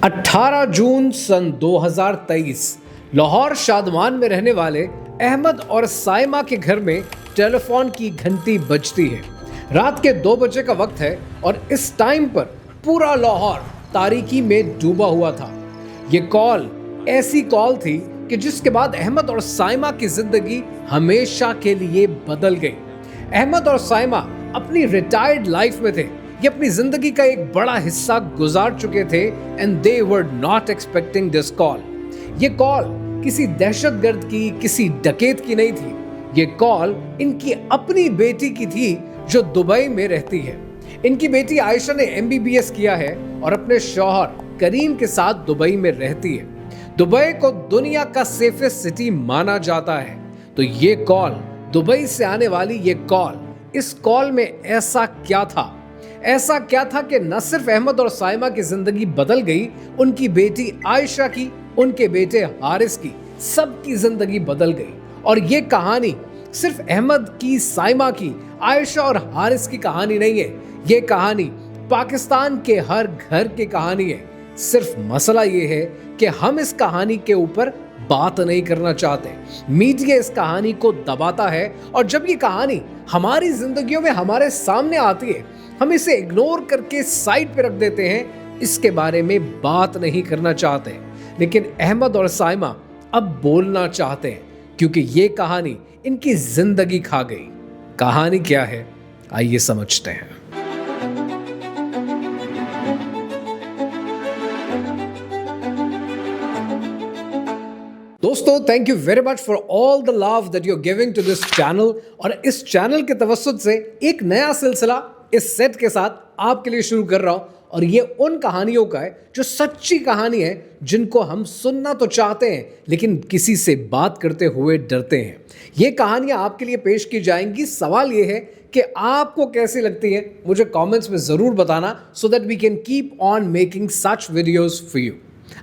18 जून सन 2023 लाहौर शादमान में रहने वाले अहमद और साइमा के घर में टेलीफोन की घंटी बजती है। रात के 2 बजे का वक्त है और इस टाइम पर पूरा लाहौर तारीकी में डूबा हुआ था। ये कॉल ऐसी कॉल थी कि जिसके बाद अहमद और साइमा की जिंदगी हमेशा के लिए बदल गई। अहमद और साइमा अपनी रिटायर्ड लाइफ में थे, ये अपनी जिंदगी का एक बड़ा हिस्सा गुजार चुके थे and they were not expecting this call. ये कॉल किसी दहशतगर्द की, किसी डकैत की नहीं थी। ये कॉल इनकी अपनी बेटी की थी जो दुबई में रहती है। इनकी बेटी आयशा ने MBBS किया है और अपने शौहर करीम के साथ दुबई में रहती है। दुबई को दुनिया का सेफेस्ट सिटी माना जाता है। तो ये कॉल, दुबई से आने वाली ये कॉल, इस कॉल में ऐसा क्या था कि न सिर्फ अहमद और साइमा की जिंदगी बदल गई, उनकी बेटी आयशा की, उनके बेटे हारिस की, सबकी जिंदगी बदल गई। और ये कहानी सिर्फ अहमद की, साइमा की, आयशा और हारिस की कहानी नहीं है। ये कहानी पाकिस्तान के हर घर की कहानी है। सिर्फ मसला ये है कि हम इस कहानी के ऊपर बात नहीं करना चाहते। मीडिया इस कहानी को दबाता है और जब ये कहानी हमारी जिंदगियों में हमारे सामने आती है, हम इसे इग्नोर करके साइड पे रख देते हैं, इसके बारे में बात नहीं करना चाहते। लेकिन अहमद और साइमा अब बोलना चाहते हैं क्योंकि ये कहानी इनकी जिंदगी खा गई। कहानी क्या है, आइए समझते हैं। दोस्तों, thank you very much for all the love that you are giving to this channel. और इस चैनल के तवज्जुद से एक नया सिलसिला इस सेट के साथ आपके लिए शुरू कर रहा हूं। और ये उन कहानियों का है जो सच्ची कहानी है, जिनको हम सुनना तो चाहते हैं लेकिन किसी से बात करते हुए डरते हैं। ये कहानियां आपके लिए पेश की जाएंगी। सवाल ये है कि आपको कैसी लगती है, मुझे कमेंट्स में ज़रूर बताना, so that we can keep on making such videos for you.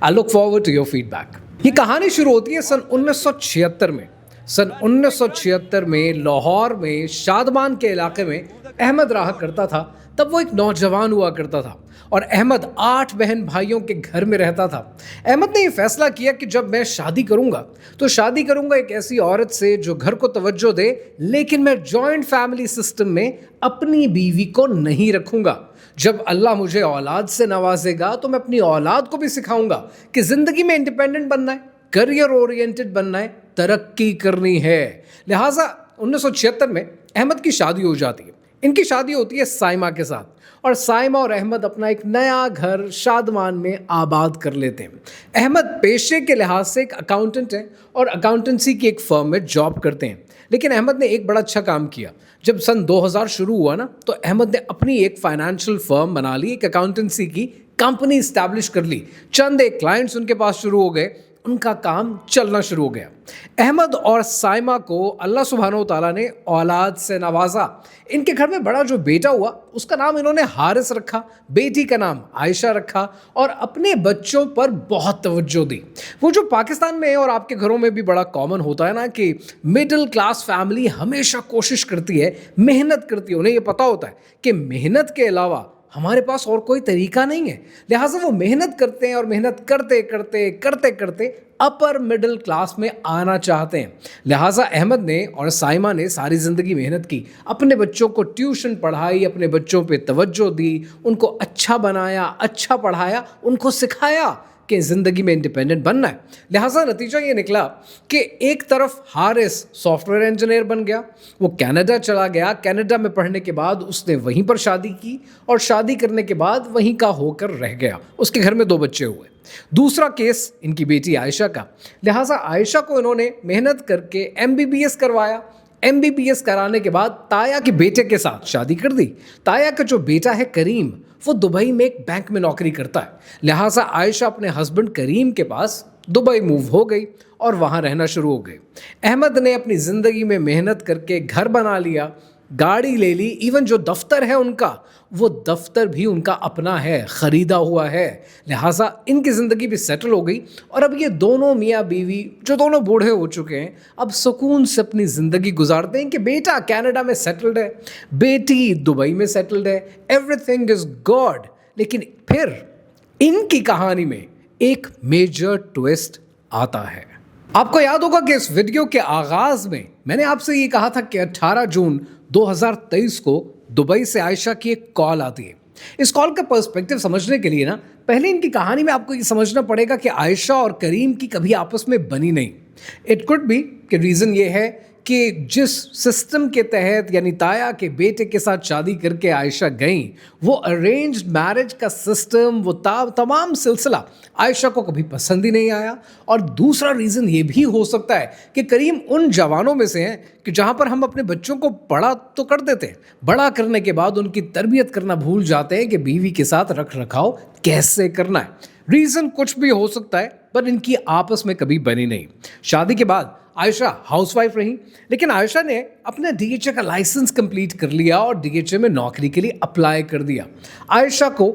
I look forward to your feedback. ये कहानी शुरू होती है सन 1976 में। सन 1976 में लाहौर में शादमान के इलाके में अहमद रहा करता था। तब वो एक नौजवान हुआ करता था और अहमद 8 बहन भाइयों के घर में रहता था। अहमद ने ये फैसला किया कि जब मैं शादी करूंगा तो शादी करूंगा एक ऐसी औरत से जो घर को तवज्जो दे, लेकिन मैं जॉइंट फैमिली सिस्टम में अपनी बीवी को नहीं रखूंगा। जब अल्लाह मुझे औलाद से नवाजेगा तो मैं अपनी औलाद को भी सिखाऊंगा कि जिंदगी में इंडिपेंडेंट बनना है, करियर ओरिएंटेड बनना है, तरक्की करनी है। लिहाजा 1976 में अहमद की शादी हो जाती है। इनकी शादी होती है साइमा के साथ और साइमा और अहमद अपना एक नया घर शादमान में आबाद कर लेते हैं। अहमद पेशे के लिहाज से एक अकाउंटेंट है और अकाउंटेंसी की एक फर्म में जॉब करते हैं। लेकिन अहमद ने एक बड़ा अच्छा काम किया। जब सन 2000 शुरू हुआ ना, तो अहमद ने अपनी एक फाइनेंशियल फर्म बना ली, एक अकाउंटेंसी की कंपनी इस्टेब्लिश कर ली। चंद एक क्लाइंट्स उनके पास शुरू हो गए, उनका काम चलना शुरू हो गया। अहमद और साइमा को अल्लाह सुब्हानहू तआला ने औलाद से नवाजा। इनके घर में बड़ा जो बेटा हुआ उसका नाम इन्होंने हारिस रखा, बेटी का नाम आयशा रखा और अपने बच्चों पर बहुत तवज्जो दी। वो जो पाकिस्तान में है और आपके घरों में भी बड़ा कॉमन होता है ना कि मिडिल क्लास फैमिली हमेशा कोशिश करती है, मेहनत करती है। उन्हें ये पता होता है कि मेहनत के अलावा हमारे पास और कोई तरीका नहीं है। लिहाजा वो मेहनत करते हैं और मेहनत करते करते करते करते अपर मिडिल क्लास में आना चाहते हैं। लिहाजा अहमद ने और साइमा ने सारी ज़िंदगी मेहनत की, अपने बच्चों को ट्यूशन पढ़ाई, अपने बच्चों पे तवज्जो दी, उनको अच्छा बनाया, अच्छा पढ़ाया, उनको सिखाया कि ज़िंदगी में इंडिपेंडेंट बनना है। लिहाजा नतीजा ये निकला कि एक तरफ हारिस सॉफ्टवेयर इंजीनियर बन गया, वो कनाडा चला गया। कनाडा में पढ़ने के बाद उसने वहीं पर शादी की और शादी करने के बाद वहीं का होकर रह गया। उसके घर में 2 बच्चे हुए। दूसरा केस इनकी बेटी आयशा का। लिहाजा आयशा को इन्होंने मेहनत करके MBBS करवाया। MBBS कराने के बाद ताया के बेटे के साथ शादी कर दी। ताया का जो बेटा है करीम, वो दुबई में एक बैंक में नौकरी करता है। लिहाजा आयशा अपने हस्बैंड करीम के पास दुबई मूव हो गई और वहाँ रहना शुरू हो गई। अहमद ने अपनी ज़िंदगी में मेहनत करके घर बना लिया, गाड़ी ले ली, इवन जो दफ्तर है उनका, वो दफ्तर भी उनका अपना है, ख़रीदा हुआ है। लिहाजा इनकी ज़िंदगी भी सेटल हो गई और अब ये दोनों मियाँ बीवी जो दोनों बूढ़े हो चुके हैं, अब सुकून से अपनी ज़िंदगी गुजारते हैं कि बेटा कनाडा में सेटल्ड है, बेटी दुबई में सेटल्ड है, एवरीथिंग इज़ गॉड। लेकिन फिर इनकी कहानी में एक मेजर ट्विस्ट आता है। आपको याद होगा कि इस वीडियो के आगाज में मैंने आपसे ये कहा था कि 18 जून 2023 को दुबई से आयशा की एक कॉल आती है। इस कॉल का पर्सपेक्टिव समझने के लिए ना पहले इनकी कहानी में आपको ये समझना पड़ेगा कि आयशा और करीम की कभी आपस में बनी नहीं। इट कुड बी कि रीज़न ये है कि जिस सिस्टम के तहत यानी ताया के बेटे के साथ शादी करके आयशा गई, वो अरेंज्ड मैरिज का सिस्टम, वो तमाम सिलसिला आयशा को कभी पसंद ही नहीं आया। और दूसरा रीज़न ये भी हो सकता है कि करीम उन जवानों में से हैं कि जहाँ पर हम अपने बच्चों को बड़ा तो कर देते हैं, बड़ा करने के बाद उनकी तरबियत करना भूल जाते हैं कि बीवी के साथ रख रखाव कैसे करना है। रीज़न कुछ भी हो सकता है, पर इनकी आपस में कभी बनी नहीं। शादी के बाद आयशा हाउसवाइफ रही, लेकिन आयशा ने अपना डीएचए का लाइसेंस कंप्लीट कर लिया और डीएचए में नौकरी के लिए अप्लाई कर दिया। आयशा को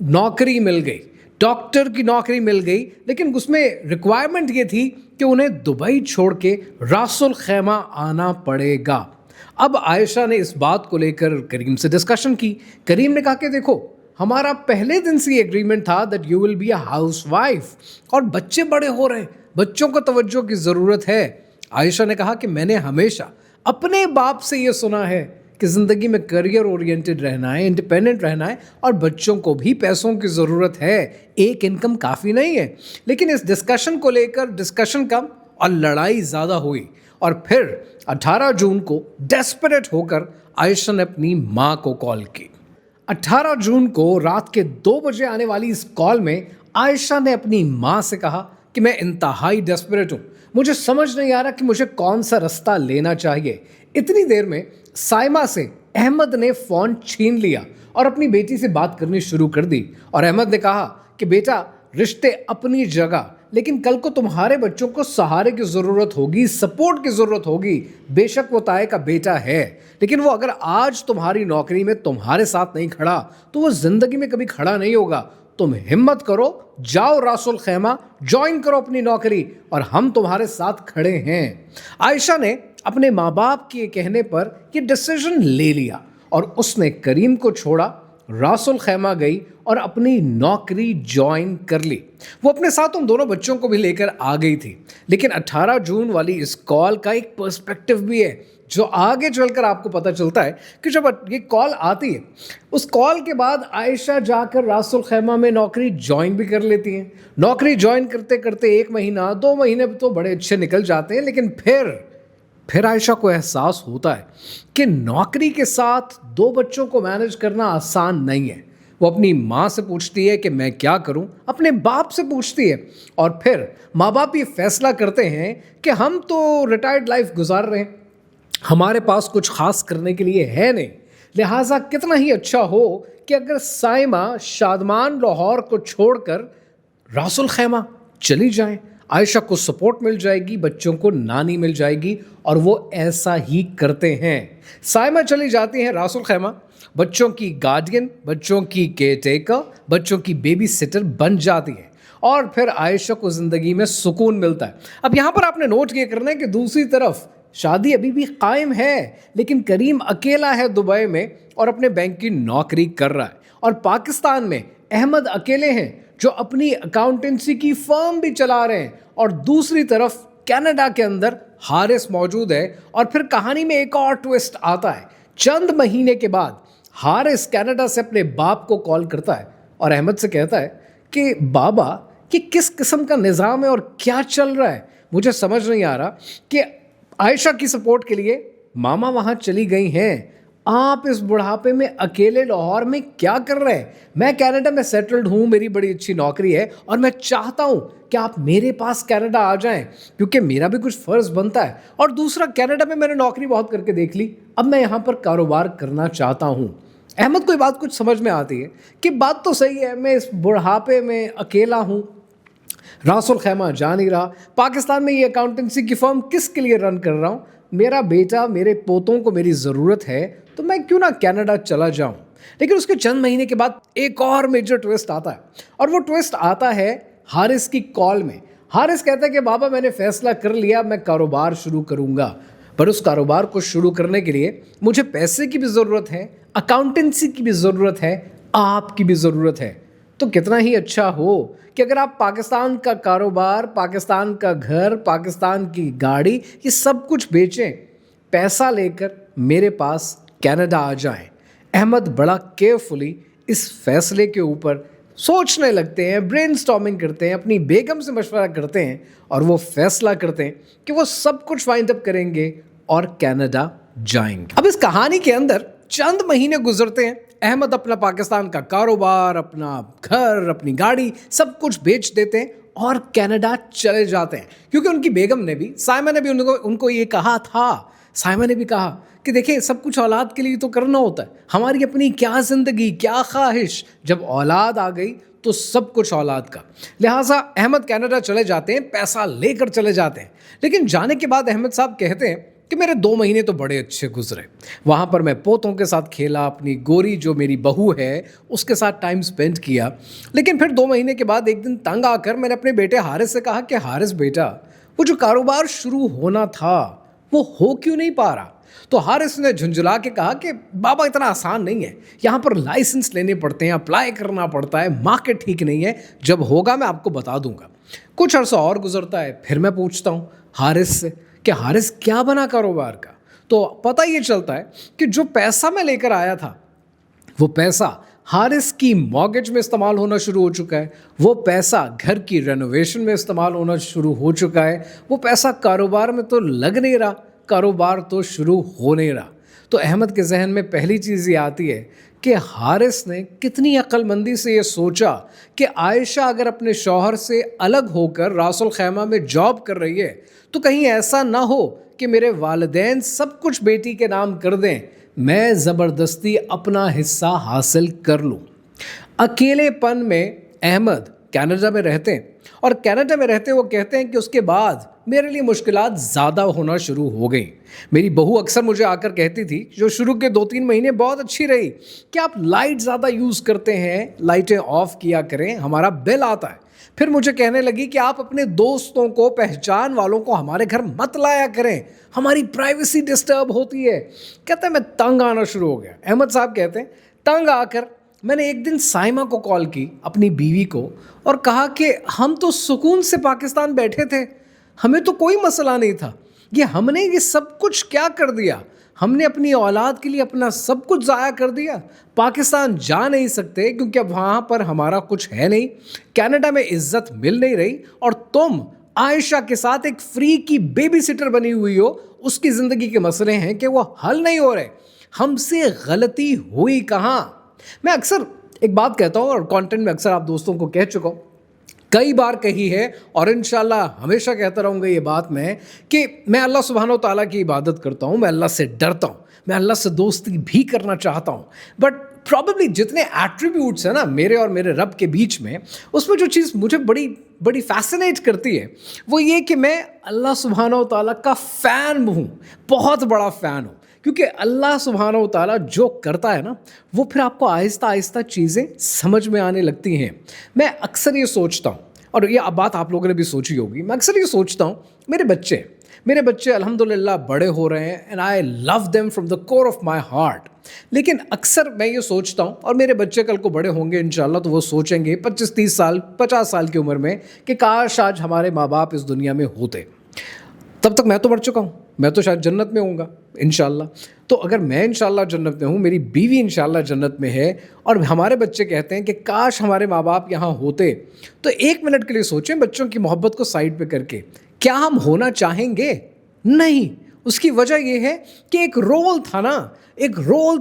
नौकरी मिल गई, डॉक्टर की नौकरी मिल गई, लेकिन उसमें रिक्वायरमेंट ये थी कि उन्हें दुबई छोड़ के रासुल खैमा आना पड़ेगा। अब आयशा ने इस बात को लेकर करीम से डिस्कशन की। करीम ने कहा कि देखो, हमारा पहले दिन से एग्रीमेंट था that you will be a housewife, और बच्चे बड़े हो रहे हैं, बच्चों को तवज्जो की ज़रूरत है। आयशा ने कहा कि मैंने हमेशा अपने बाप से ये सुना है कि ज़िंदगी में करियर ओरिएंटेड रहना है, इंडिपेंडेंट रहना है, और बच्चों को भी पैसों की ज़रूरत है, एक इनकम काफ़ी नहीं है। लेकिन इस डिस्कशन को लेकर डिस्कशन कम और लड़ाई ज़्यादा हुई, और फिर 18 जून को डेस्परेट होकर आयशा ने अपनी माँ को कॉल की। 18 जून को रात के 2 बजे आने वाली इस कॉल में आयशा ने अपनी माँ से कहा कि मैं इंतहाई डेस्परेट हूँ, मुझे समझ नहीं आ रहा कि मुझे कौन सा रास्ता लेना चाहिए। इतनी देर में साइमा से अहमद ने फ़ोन छीन लिया और अपनी बेटी से बात करनी शुरू कर दी। और अहमद ने कहा कि बेटा, रिश्ते अपनी जगह, लेकिन कल को तुम्हारे बच्चों को सहारे की ज़रूरत होगी, सपोर्ट की ज़रूरत होगी। बेशक वो ताए का बेटा है, लेकिन वो अगर आज तुम्हारी नौकरी में तुम्हारे साथ नहीं खड़ा तो वो ज़िंदगी में कभी खड़ा नहीं होगा। तुम हिम्मत करो, जाओ रासुल खैमा, ज्वाइन करो अपनी नौकरी, और हम तुम्हारे साथ खड़े हैं। आयशा ने अपने माँ बाप के कहने पर ये डिसीजन ले लिया और उसने करीम को छोड़ा, रासुल खैमा गई और अपनी नौकरी ज्वाइन कर ली। वो अपने साथ उन दोनों बच्चों को भी लेकर आ गई थी। लेकिन 18 जून वाली इस कॉल का एक पर्सपेक्टिव भी है जो आगे चलकर आपको पता चलता है कि जब ये कॉल आती है, उस कॉल के बाद आयशा जाकर रासुल खैमा में नौकरी ज्वाइन भी कर लेती हैं। नौकरी ज्वाइन करते करते 1 महीना 2 महीने तो बड़े अच्छे निकल जाते हैं, लेकिन फिर आयशा को एहसास होता है कि नौकरी के साथ 2 बच्चों को मैनेज करना आसान नहीं है। वो अपनी माँ से पूछती है कि मैं क्या करूं, अपने बाप से पूछती है, और फिर माँ बाप ये फैसला करते हैं कि हम तो रिटायर्ड लाइफ गुजार रहे हैं, हमारे पास कुछ खास करने के लिए है नहीं, लिहाजा कितना ही अच्छा हो कि अगर साइमा शादमान लाहौर को छोड़कर रासुल खैमा चली जाएं, आयशा को सपोर्ट मिल जाएगी, बच्चों को नानी मिल जाएगी। और वो ऐसा ही करते हैं। साइमा चली जाती हैं रासुल खैमा, बच्चों की गार्डियन, बच्चों की केयरटेकर, बच्चों की बेबी सिटर बन जाती है, और फिर आयशा को ज़िंदगी में सुकून मिलता है। अब यहाँ पर आपने नोट ये करना है कि दूसरी तरफ शादी अभी भी कायम है, लेकिन करीम अकेला है दुबई में और अपने बैंक की नौकरी कर रहा है, और पाकिस्तान में अहमद अकेले हैं जो अपनी अकाउंटेंसी की फर्म भी चला रहे हैं, और दूसरी तरफ कनाडा के अंदर हारिस मौजूद है। और फिर कहानी में एक और ट्विस्ट आता है। चंद महीने के बाद हारिस कनाडा से अपने बाप को कॉल करता है और अहमद से कहता है कि बाबा, कि किस किस्म का निज़ाम है और क्या चल रहा है, मुझे समझ नहीं आ रहा कि आयशा की सपोर्ट के लिए मामा वहाँ चली गई हैं, आप इस बुढ़ापे में अकेले लाहौर में क्या कर रहे हैं? मैं कनाडा में सेटल्ड हूँ, मेरी बड़ी अच्छी नौकरी है, और मैं चाहता हूँ कि आप मेरे पास कनाडा आ जाएं, क्योंकि मेरा भी कुछ फ़र्ज़ बनता है। और दूसरा, कनाडा में मैंने नौकरी बहुत करके देख ली, अब मैं यहाँ पर कारोबार करना चाहता हूँ। अहमद को ये बात कुछ समझ में आती है कि बात तो सही है, मैं इस बुढ़ापे में अकेला हूँ, रासुल खैमा जा नहीं रहा, पाकिस्तान में ये अकाउंटेंसी की फर्म किसके लिए रन कर रहा हूँ, मेरा बेटा, मेरे पोतों को मेरी ज़रूरत है, तो मैं क्यों ना कनाडा चला जाऊँ। लेकिन उसके चंद महीने के बाद एक और मेजर ट्विस्ट आता है, और वो ट्विस्ट आता है हारिस की कॉल में। हारिस कहता है कि बाबा, मैंने फ़ैसला कर लिया, मैं कारोबार शुरू करूँगा, पर उस कारोबार को शुरू करने के लिए मुझे पैसे की भी ज़रूरत है, अकाउंटेंसी की भी ज़रूरत है, आपकी भी ज़रूरत है। तो कितना ही अच्छा हो कि अगर आप पाकिस्तान का कारोबार, पाकिस्तान का घर, पाकिस्तान की गाड़ी, ये सब कुछ बेचें, पैसा लेकर मेरे पास कनाडा आ जाएं। अहमद बड़ा केयरफुली इस फैसले के ऊपर सोचने लगते हैं, ब्रेनस्टॉर्मिंग करते हैं, अपनी बेगम से मशवरा करते हैं और वो फैसला करते हैं कि वो सब कुछ वाइंड अप करेंगे और कनाडा जाएंगे। अब इस कहानी के अंदर चंद महीने गुजरते हैं, अहमद अपना पाकिस्तान का कारोबार, अपना घर, अपनी गाड़ी सब कुछ बेच देते हैं और कनाडा चले जाते हैं, क्योंकि उनकी बेगम ने भी, साइमा ने भी उनको ये कहा था, साइमा ने भी कहा कि देखिए सब कुछ औलाद के लिए तो करना होता है, हमारी अपनी क्या ज़िंदगी, क्या ख्वाहिश, जब औलाद आ गई तो सब कुछ औलाद का। लिहाजा अहमद कनाडा चले जाते हैं, पैसा लेकर चले जाते हैं। लेकिन जाने के बाद अहमद साहब कहते हैं कि मेरे 2 महीने तो बड़े अच्छे गुजरे, वहाँ पर मैं पोतों के साथ खेला, अपनी गोरी जो मेरी बहू है उसके साथ टाइम स्पेंड किया। लेकिन फिर 2 महीने के बाद एक दिन तंग आकर मैंने अपने बेटे हारिस से कहा कि हारिस बेटा, वो जो कारोबार शुरू होना था वो हो क्यों नहीं पा रहा? तो हारिस ने झुंझुला के कहा कि बाबा इतना आसान नहीं है, यहाँ पर लाइसेंस लेने पड़ते हैं, अप्लाई करना पड़ता है, मार्केट ठीक नहीं है, जब होगा मैं आपको बता दूंगा। कुछ अर्सा और गुजरता है, फिर मैं पूछता हूँ हारिस से कि हारिस क्या बना कारोबार का? तो पता ये चलता है कि जो पैसा मैं लेकर आया था वो पैसा हारिस की मॉर्गेज में इस्तेमाल होना शुरू हो चुका है, वो पैसा घर की रेनोवेशन में इस्तेमाल होना शुरू हो चुका है, वो पैसा कारोबार में तो लग नहीं रहा, कारोबार तो शुरू हो नहीं रहा। तो अहमद के जहन में पहली चीज़ ये आती है कि हारिस ने कितनी अक्लमंदी से ये सोचा कि आयशा अगर अपने शौहर से अलग होकर रासुल खैमा में जॉब कर रही है तो कहीं ऐसा ना हो कि मेरे वालिदैन सब कुछ बेटी के नाम कर दें, मैं ज़बरदस्ती अपना हिस्सा हासिल कर लूँ। अकेलेपन में अहमद कनाडा में रहते हैं और कनाडा में रहते वो कहते हैं कि उसके बाद मेरे लिए मुश्किलात ज़्यादा होना शुरू हो गई। मेरी बहू अक्सर मुझे आकर कहती थी, जो शुरू के 2-3 महीने बहुत अच्छी रही, कि आप लाइट ज़्यादा यूज़ करते हैं, लाइटें ऑफ किया करें, हमारा बिल आता है। फिर मुझे कहने लगी कि आप अपने दोस्तों को, पहचान वालों को हमारे घर मत लाया करें, हमारी प्राइवेसी डिस्टर्ब होती है। कहते हैं मैं तंग आना शुरू हो गया। अहमद साहब कहते हैं तंग आकर मैंने एक दिन साइमा को कॉल की, अपनी बीवी को, और कहा कि हम तो सुकून से पाकिस्तान बैठे थे, हमें तो कोई मसला नहीं था, हमने ये सब कुछ क्या कर दिया? हमने अपनी औलाद के लिए अपना सब कुछ ज़ाया कर दिया। पाकिस्तान जा नहीं सकते क्योंकि अब वहाँ पर हमारा कुछ है नहीं, कनाडा में इज्जत मिल नहीं रही, और तुम आयशा के साथ एक फ्री की बेबी सिटर बनी हुई हो, उसकी ज़िंदगी के मसले हैं कि वो हल नहीं हो रहे। हमसे गलती हुई कहाँ? मैं अक्सर एक बात कहता हूँ और कंटेंट में अक्सर आप दोस्तों को कह चुका हूँ, कई बार कही है, और इंशाल्लाह हमेशा कहता रहूँगा ये बात मैं, कि मैं अल्लाह सुब्हानो तआला की इबादत करता हूँ, मैं अल्लाह से डरता हूँ, मैं अल्लाह से दोस्ती भी करना चाहता हूँ, बट प्रॉबेबली जितने एट्रीब्यूट्स हैं ना मेरे और मेरे रब के बीच में, उसमें जो चीज़ मुझे बड़ी फैसिनेट करती है वो ये कि मैं अल्लाह सुब्हानो तआला का फ़ैन हूँ, बहुत बड़ा फ़ैन हूँ। क्योंकि अल्लाह सुब्हानो तआला जो करता है ना, वो फिर आपको आहिस्ता आहिस्ता चीज़ें समझ में आने लगती हैं। मैं अक्सर ये सोचता हूँ, और ये बात आप लोगों ने भी सोची होगी, मैं अक्सर ये सोचता हूँ, मेरे बच्चे अल्हम्दुलिल्लाह बड़े हो रहे हैं, and I love them from the core of my heart. लेकिन अक्सर मैं ये सोचता हूँ, और मेरे बच्चे कल को बड़े होंगे इंशाल्लाह, तो वो सोचेंगे 25-30 साल 50 साल की उम्र में कि काश आज हमारे माँ बाप इस दुनिया में होते। तब तक मैं तो बढ़ चुका हूँ, मैं तो शायद जन्नत में होऊंगा इंशाल्लाह। तो अगर मैं इंशाल्लाह जन्नत में हूँ, मेरी बीवी इंशाल्लाह जन्नत में है, और हमारे बच्चे कहते हैं कि काश हमारे माँ बाप यहाँ होते, तो 1 मिनट के लिए सोचें, बच्चों की मोहब्बत को साइड पे करके, क्या हम होना चाहेंगे? नहीं। उसकी वजह यह है कि एक रोल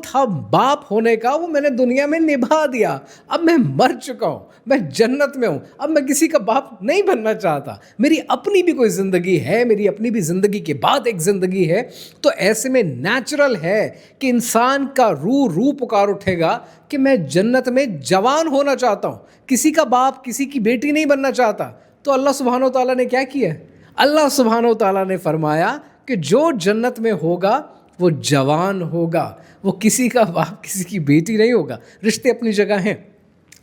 था बाप होने का, वो मैंने दुनिया में निभा दिया। अब मैं मर चुका हूँ, मैं जन्नत में हूँ, अब मैं किसी का बाप नहीं बनना चाहता। मेरी अपनी भी कोई ज़िंदगी है, मेरी अपनी भी ज़िंदगी के बाद एक ज़िंदगी है। तो ऐसे में नेचुरल है कि इंसान का रूह पुकार उठेगा कि मैं जन्नत में जवान होना चाहता हूँ, किसी का बाप, किसी की बेटी नहीं बनना चाहता। तो अल्लाह सुब्हानो तआला ने क्या किया? अल्लाह सुब्हानो तआला ने फरमाया कि जो जन्नत में होगा वो जवान होगा, वो किसी का बाप, किसी की बेटी नहीं होगा। रिश्ते अपनी जगह हैं,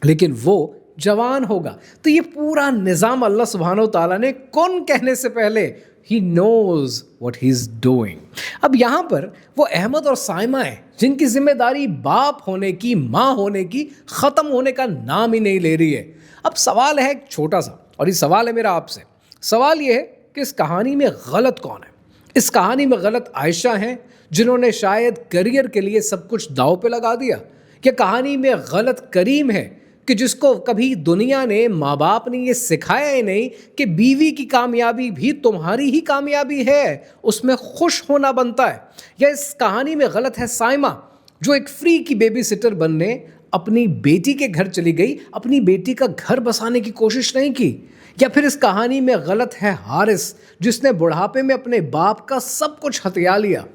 लेकिन वो जवान होगा। तो ये पूरा निज़ाम अल्लाह सुब्हानहू ताला ने कौन कहने से पहले ही knows what he is doing. अब यहाँ पर वो अहमद और साइमा है जिनकी जिम्मेदारी बाप होने की, माँ होने की ख़त्म होने का नाम ही नहीं ले रही है। अब सवाल है एक छोटा सा, और ये सवाल है मेरा आपसे। सवाल ये है कि इस कहानी में गलत कौन है? इस कहानी में गलत आयशा हैं जिन्होंने शायद करियर के लिए सब कुछ दांव पे लगा दिया, या कहानी में गलत करीम है कि जिसको कभी दुनिया ने, माँ बाप ने ये सिखाया ही नहीं कि बीवी की कामयाबी भी तुम्हारी ही कामयाबी है, उसमें खुश होना बनता है। या इस कहानी में गलत है साइमा जो एक फ्री की बेबी सिटर बनने अपनी बेटी के घर चली गई, अपनी बेटी का घर बसाने की कोशिश नहीं की। या फिर इस कहानी में गलत है हारिस जिसने बुढ़ापे में अपने बाप का सब कुछ हथिया लिया।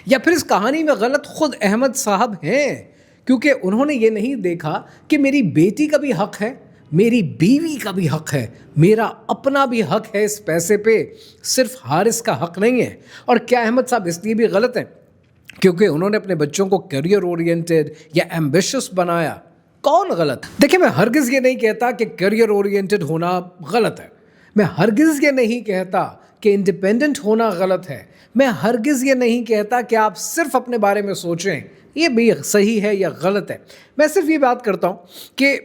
या फिर इस कहानी में गलत खुद अहमद साहब हैं क्योंकि उन्होंने ये नहीं देखा कि मेरी बेटी का भी हक है, मेरी बीवी का भी हक है, मेरा अपना भी हक है इस पैसे पे, सिर्फ हारिस का हक नहीं है। और क्या अहमद साहब इसलिए भी गलत हैं क्योंकि उन्होंने अपने बच्चों को करियर ओरिएंटेड या एम्बिशियस बनाया? कौन गलत? देखिए, मैं हरगिज़ ये नहीं कहता कि करियर ओरिएंटेड होना गलत है, मैं हरगिज़ ये नहीं कहता कि इंडिपेंडेंट होना गलत है, मैं हरगिज़ ये नहीं कहता कि आप सिर्फ अपने बारे में सोचें ये भी सही है या गलत है। मैं सिर्फ ये बात करता हूँ कि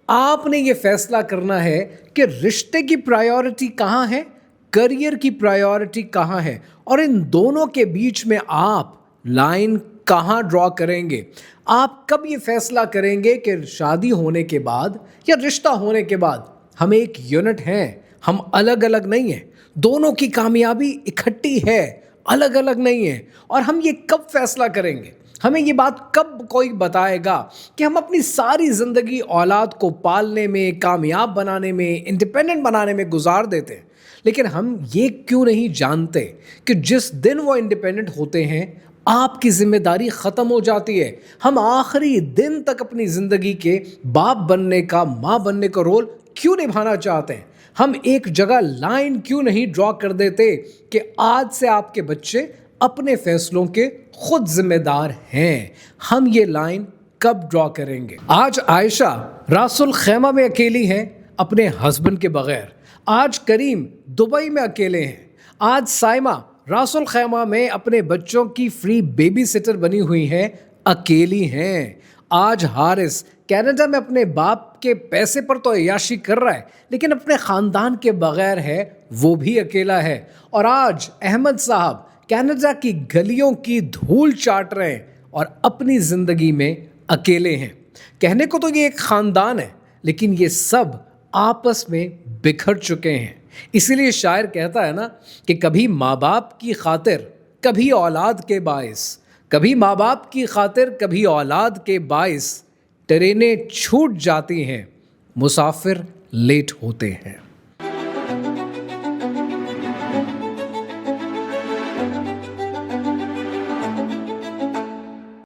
आपने ये फैसला करना है कि रिश्ते की प्रायोरिटी कहाँ है, करियर की प्रायोरिटी कहाँ है, और इन दोनों के बीच में आप लाइन कहाँ ड्रॉ करेंगे। आप कब ये फैसला करेंगे कि शादी होने के बाद या रिश्ता होने के बाद हम एक यूनिट हैं, हम अलग अलग नहीं हैं, दोनों की कामयाबी इकट्ठी है, अलग अलग नहीं है। और हम ये कब फैसला करेंगे, हमें ये बात कब कोई बताएगा कि हम अपनी सारी ज़िंदगी औलाद को पालने में, कामयाब बनाने में, इंडिपेंडेंट बनाने में गुजार देते हैं, लेकिन हम ये क्यों नहीं जानते कि जिस दिन वो इंडिपेंडेंट होते हैं आपकी ज़िम्मेदारी ख़त्म हो जाती है। हम आखिरी दिन तक अपनी ज़िंदगी के बाप बनने का, माँ बनने का रोल क्यों निभाना चाहते हैं? हम एक जगह लाइन क्यों नहीं ड्रॉ कर देते कि आज से आपके बच्चे अपने फैसलों के खुद जिम्मेदार हैं? हम ये लाइन कब ड्रॉ करेंगे? आज आयशा रासुल खैमा में अकेली हैं अपने हस्बैंड के बगैर, आज करीम दुबई में अकेले हैं, आज साइमा रासुल खैमा में अपने बच्चों की फ्री बेबी सिटर बनी हुई हैं, अकेली हैं, आज हारिस कनाडा में अपने बाप के पैसे पर तो अय्याशी कर रहा है लेकिन अपने ख़ानदान के बगैर है, वो भी अकेला है, और आज अहमद साहब कनाडा की गलियों की धूल चाट रहे हैं और अपनी ज़िंदगी में अकेले हैं। कहने को तो ये एक ख़ानदान है लेकिन ये सब आपस में बिखर चुके हैं। इसीलिए शायर कहता है ना कि कभी माँ बाप की खातिर कभी औलाद के बाइस, कभी माँ बाप की खातिर कभी औलाद के बाइस, ट्रेनें छूट जाती हैं, मुसाफिर लेट होते हैं।